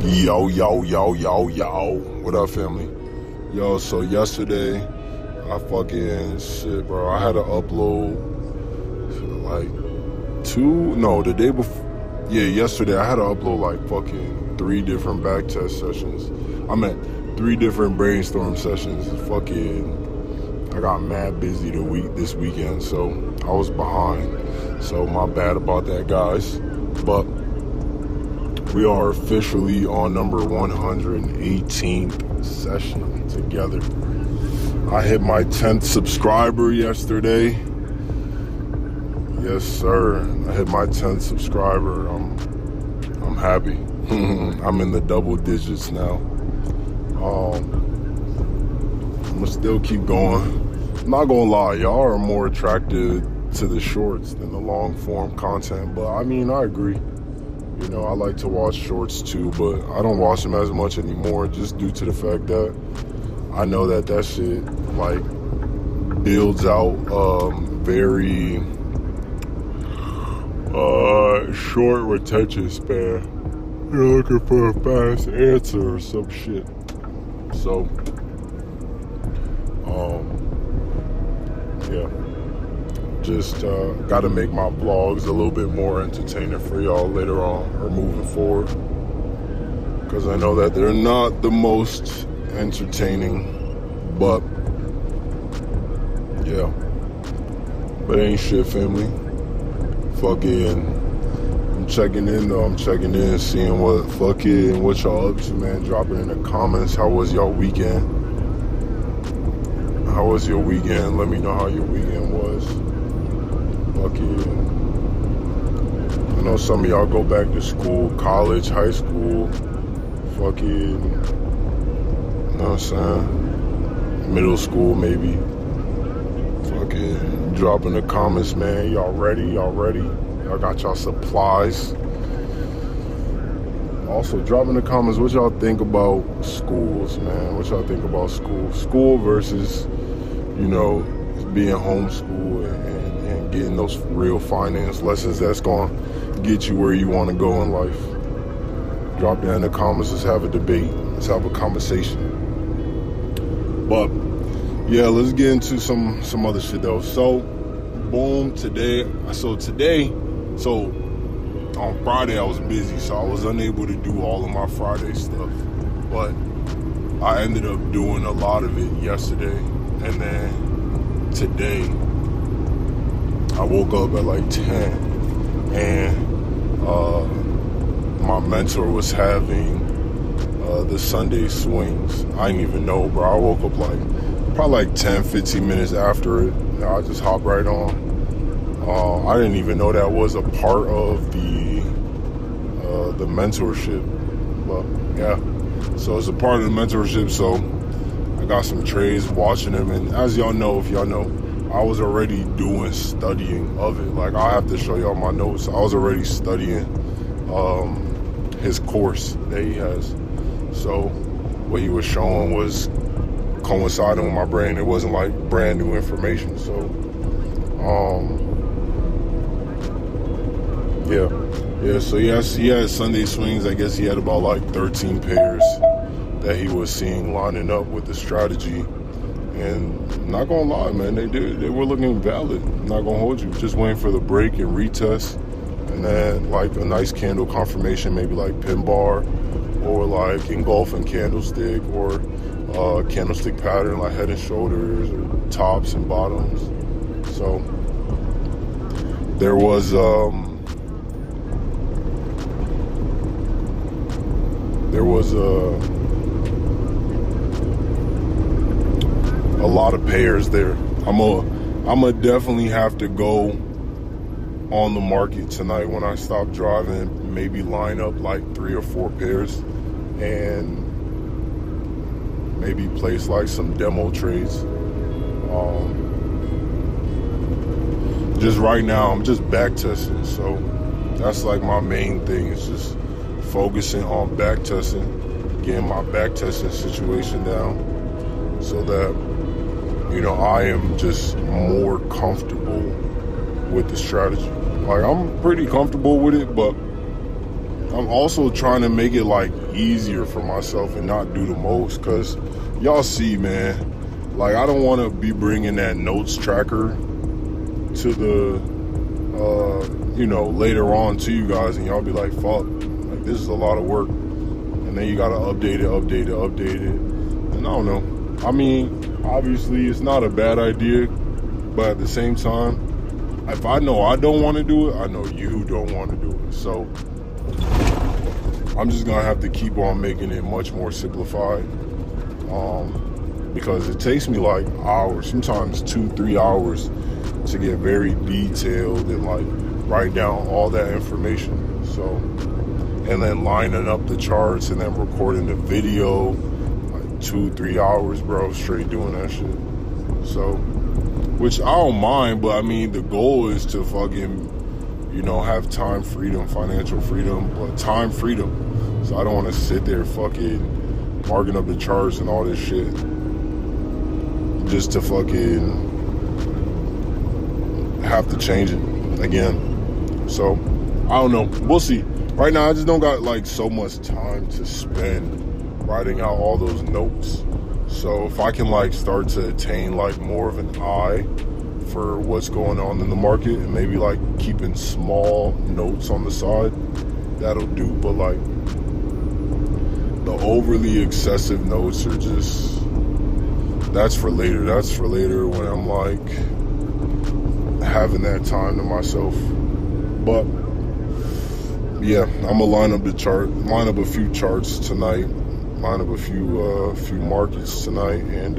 Yo, yo, yo, yo, yo. What up, family? Yo, so yesterday, I fucking shit, bro. I had to upload the day before. Yeah, yesterday I had to upload like fucking 3 different back test sessions. I meant 3 different brainstorm sessions. I got mad busy this weekend, so I was behind. So my bad about that, guys. But we are officially on number 118th session together. I hit my 10th subscriber yesterday. Yes, sir. I hit my 10th subscriber. I'm happy. I'm in the double digits now. I'm gonna still keep going. I'm not gonna lie, y'all are more attracted to the shorts than the long form content, but I mean, I agree. You know, I like to watch shorts too, but I don't watch them as much anymore just due to the fact that I know that shit like builds out very short retention span. You're looking for a fast answer or some shit. So yeah, just gotta make my vlogs a little bit more entertaining for y'all later on or moving forward, because I know that they're not the most entertaining, but yeah, but ain't shit, family. Fucking I'm checking in though. I'm checking in, seeing what y'all up to, man. Dropping in the comments. How was y'all weekend? How was your weekend? Let me know how your weekend was. I know some of y'all go back to school, college, high school, you know what I'm saying? Middle school, maybe. Drop in the comments, man. Y'all ready? Y'all got y'all supplies? Also, drop in the comments what y'all think about schools, man. What y'all think about school versus, you know, being homeschooled and getting those real finance lessons that's gonna get you where you want to go in life. Drop that in the comments. Let's have a debate. Let's have a conversation. But yeah, let's get into some other shit though. So boom, today on Friday I was busy, so I was unable to do all of my Friday stuff, but I ended up doing a lot of it yesterday. And then today I woke up at like 10 and my mentor was having the Sunday swings. I didn't even know, bro. I woke up probably 10-15 minutes after it. I just hopped right on. I didn't even know that was a part of the mentorship, but yeah, so it's a part of the mentorship. So I got some trades, watching them, and as y'all know, if y'all know, I was already doing studying of it. Like, I have to show y'all my notes. I was already studying his course that he has. So what he was showing was coinciding with my brain. It wasn't like brand new information. So so yes, he had Sunday swings. I guess he had about like 13 pairs that he was seeing lining up with the strategy. And not gonna lie, man, they were looking valid. I'm not gonna hold you. Just waiting for the break and retest, and then like a nice candle confirmation, maybe like pin bar or like engulfing candlestick or candlestick pattern like head and shoulders or tops and bottoms. So there was a lot of pairs there. I'm gonna definitely have to go on the market tonight when I stop driving, maybe line up like 3 or 4 pairs and maybe place like some demo trades. Just right now I'm just back testing, so that's like my main thing, is just focusing on back testing, getting my back testing situation down, so that, you know, I am just more comfortable with the strategy. Like, I'm pretty comfortable with it, but I'm also trying to make it like easier for myself and not do the most, because y'all see, man, like I don't want to be bringing that notes tracker to the you know, later on to you guys, and y'all be like, fuck, like this is a lot of work, and then you gotta update it. And I don't know, I mean, obviously it's not a bad idea, but at the same time, if I know I don't want to do it, I know you don't want to do it. So I'm just gonna have to keep on making it much more simplified, because it takes me like hours, sometimes 2-3 hours to get very detailed and like write down all that information. So, and then lining up the charts and then recording the video, like 2-3 hours, bro, straight doing that shit. So, which I don't mind, but I mean, the goal is to fucking, you know, have time freedom, financial freedom, but time freedom. So I don't want to sit there fucking marking up the charts and all this shit just to fucking have to change it again. So I don't know, we'll see. Right now I just don't got like so much time to spend writing out all those notes. So if I can like start to attain like more of an eye for what's going on in the market, and maybe like keeping small notes on the side, that'll do. But like the overly excessive notes are just, that's for later when I'm like having that time to myself. But yeah, I'm gonna line up a few charts tonight, line up a few markets tonight, and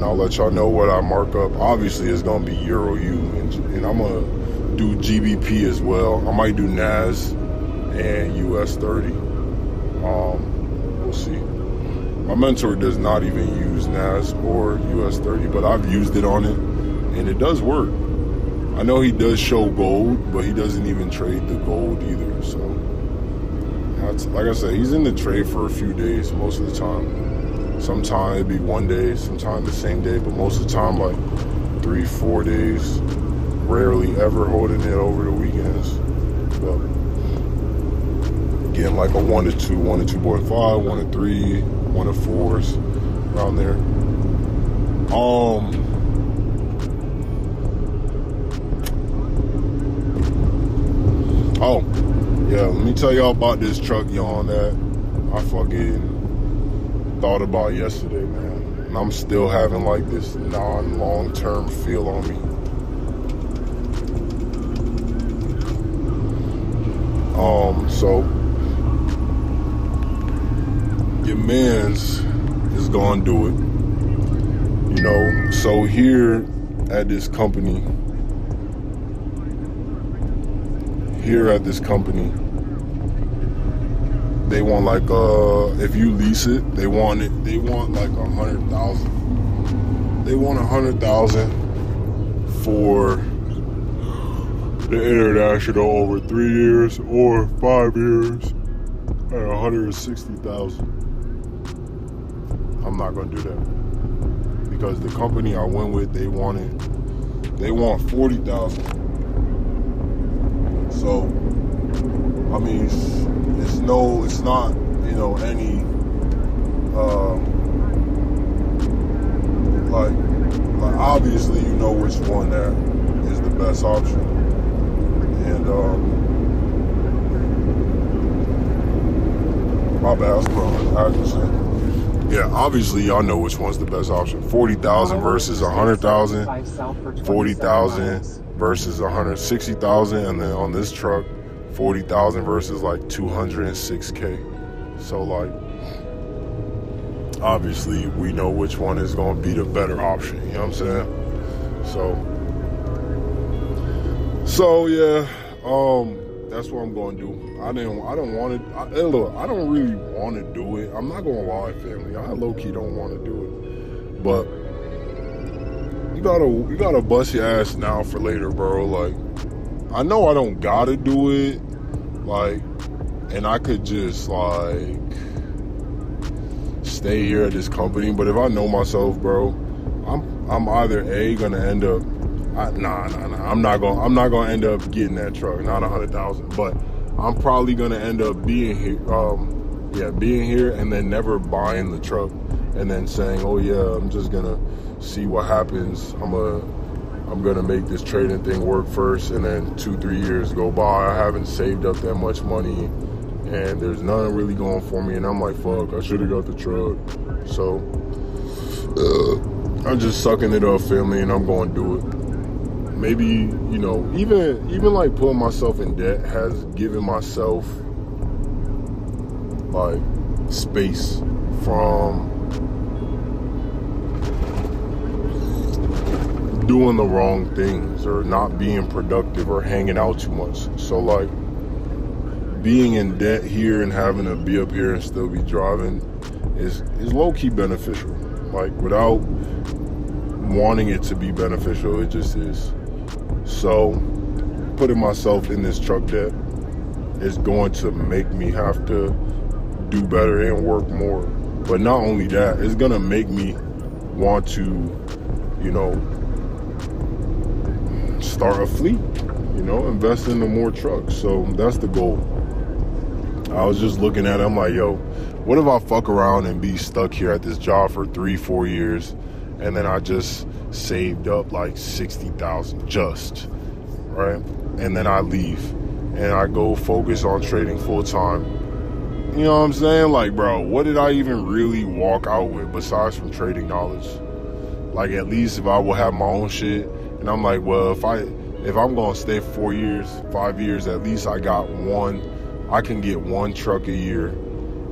I'll let y'all know what I mark up. Obviously it's gonna be Euro U, and I'm gonna do GBP as well. I might do NAS and US 30. We'll see. My mentor does not even use NAS or US 30, but I've used it on it, and it does work. I know he does show gold, but he doesn't even trade the gold either. So, like I said, he's in the trade for a few days most of the time. Sometimes it'd be one day, sometimes the same day, but most of the time like 3-4 days. Rarely ever holding it over the weekends. But again, like a 1 to 2, 1 to 2.5, 1 to 3, 1 to 4s, around there. Oh, yeah, let me tell y'all about this truck, y'all, that I fucking thought about yesterday, man. And I'm still having like this long-term feel on me. So your mans is gonna do it, you know. So here at this company, they want like if you lease it, they want like 100,000. They want 100,000 for the international over 3 years or 5 years at 160,000. I'm not gonna do that, because the company I went with, they want 40,000. So I mean, it's not, you know, any like obviously you know which one that is the best option. And my bad, I was wrong, accent. Yeah, obviously y'all know which one's the best option. 40,000 versus 100,000, 40,000 versus 160,000, and then on this truck, 40,000 versus like 206K. So like, obviously we know which one is gonna be the better option, you know what I'm saying? So yeah, that's what I'm gonna do. I don't really want to do it. I'm not gonna lie, family. I low-key don't want to do it. But you gotta bust your ass now for later, bro. Like, I know I don't gotta do it, like, and I could just like stay here at this company. But if I know myself, bro, I'm either A, gonna end up Nah. I'm not gonna end up getting that truck. Not 100,000, but I'm probably gonna end up being here. Being here and then never buying the truck, and then saying, "Oh yeah, I'm just gonna see what happens. I'm gonna make this trading thing work first," and then 2-3 years go by. I haven't saved up that much money, and there's nothing really going for me, and I'm like, "Fuck, I should have got the truck." So I'm just sucking it up, family, and I'm going to do it. Maybe, you know, even like putting myself in debt has given myself like space from doing the wrong things or not being productive or hanging out too much. So like being in debt here and having to be up here and still be driving is low-key beneficial. Like without wanting it to be beneficial, it just is. So putting myself in this truck debt is going to make me have to do better and work more. But not only that, it's gonna make me want to, you know, start a fleet, you know, invest into more trucks. So that's the goal. I was just looking at it, I'm like, yo, what if I fuck around and be stuck here at this job for 3-4 years, and then I just saved up like 60,000 just, right? And then I leave and I go focus on trading full time. You know what I'm saying? Like, bro, what did I even really walk out with besides from trading knowledge? Like, at least if I will have my own shit, and I'm like, well, if I'm gonna stay for 4 years, 5 years, at least I can get one truck a year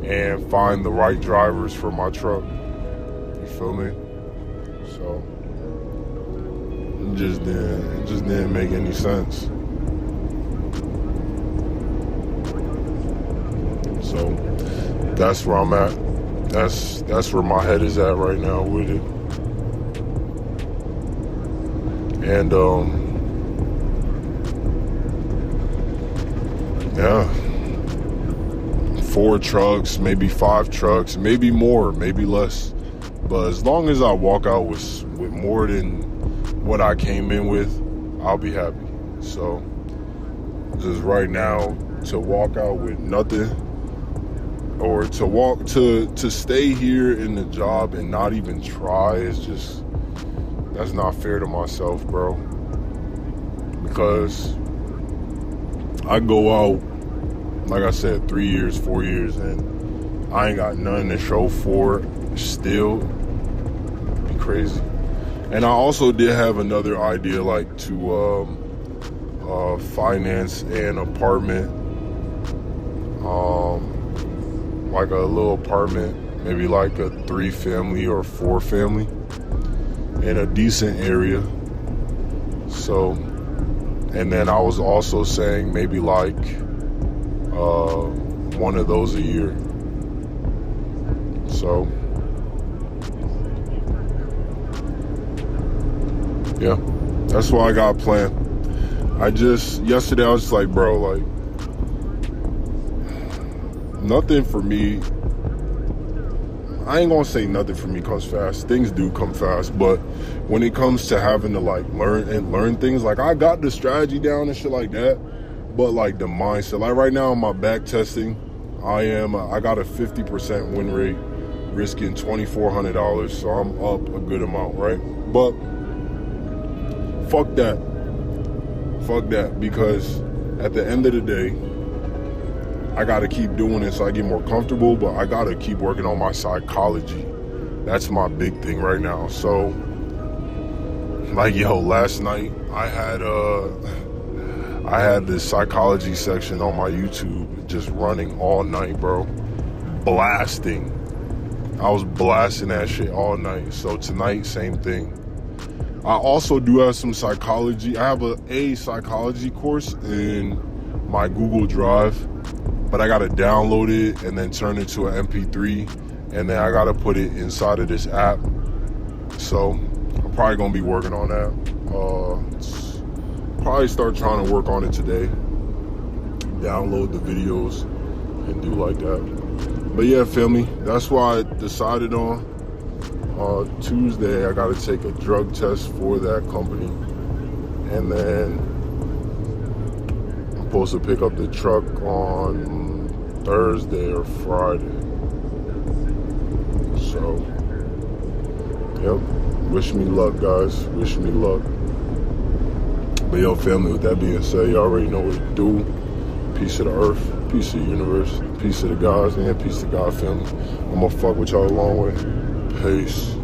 and find the right drivers for my truck. You feel me? So it just didn't make any sense. So that's where I'm at. That's where my head is at right now with it. And yeah, 4 trucks, maybe 5 trucks, maybe more, maybe less. But as long as I walk out with more than what I came in with, I'll be happy. So just right now, to walk out with nothing, or to stay here in the job and not even try, is just, that's not fair to myself, bro. Because I go out, like I said, 3 years, 4 years, and I ain't got nothing to show for it still. Be crazy. And I also did have another idea, like to finance an apartment, like a little apartment, maybe like a 3-family or 4-family in a decent area. So, and then I was also saying maybe like one of those a year. So yeah, that's what I got planned. Yesterday I was just like, bro, like, nothing for me. I ain't gonna say nothing for me comes fast. Things do come fast, but when it comes to having to like learn things, like I got the strategy down and shit like that, but like the mindset, like right now on my back testing, I got a 50% win rate, risking $2,400, so I'm up a good amount, right? But fuck that, because at the end of the day, I gotta keep doing it so I get more comfortable, but I gotta keep working on my psychology. That's my big thing right now. So, like, yo, last night I had this psychology section on my YouTube just running all night, bro. Blasting. I was blasting that shit all night. So tonight, same thing. I also do have some psychology. I have a psychology course in my Google Drive, but I gotta download it and then turn it to an MP3, and then I gotta put it inside of this app. So I'm probably gonna be working on that. Probably start trying to work on it today. Download the videos and do like that. But yeah, family, that's why I decided on Tuesday I gotta take a drug test for that company. and then I'm supposed to pick up the truck on Thursday or Friday. So, yep. Wish me luck, guys. Wish me luck. But yo, family, with that being said, you already know what to do. Peace of the earth, peace of the universe, peace of the gods, and peace to God, family. I'm gonna fuck with y'all a long way. Peace.